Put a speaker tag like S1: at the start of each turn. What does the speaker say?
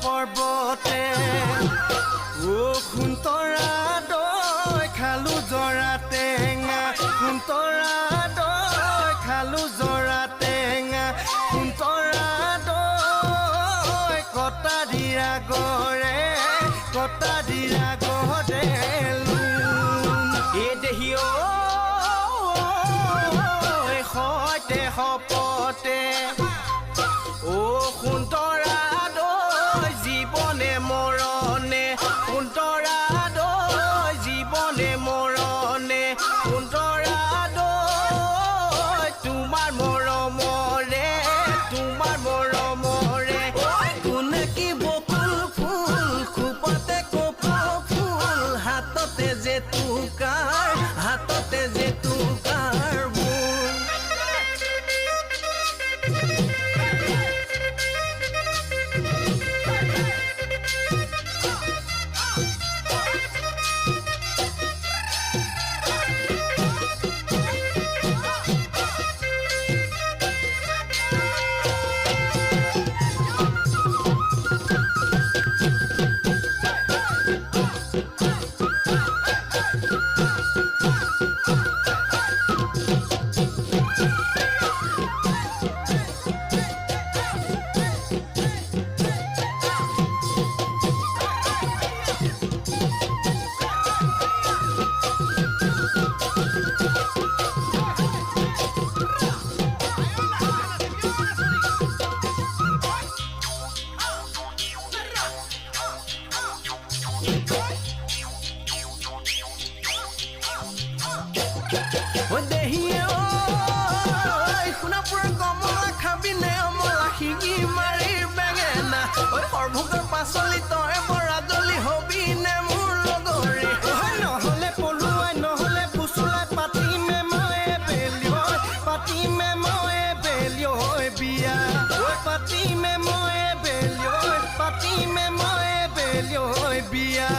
S1: পৰ্বতে ও খুন্তৰা দৈ খালো জৰা টেঙা খুন্তৰা দৈ খালো জৰা টেঙা খুন্তৰা দৈ কটা দিৰা গৰে এ দেহি সৈতে সপতে ও খুন্তৰা জীৱনে মৰণে সুন্তৰা দৈ জীৱনে মৰণে সুন্তৰা দৈ তোমাৰ মৰমৰে কোনে কি বকুল ফুল খোপতে কপৌ ফুল হাততে জেতুকাৰ বোল সৰ্বভোগৰ পাচলি তই বৰাদলি হবি নে মোৰ লগৰে নহলে পলুৱাই নহলে পুচুলাই পাতিমে মই বিয়া পাতিমে মই বিয়া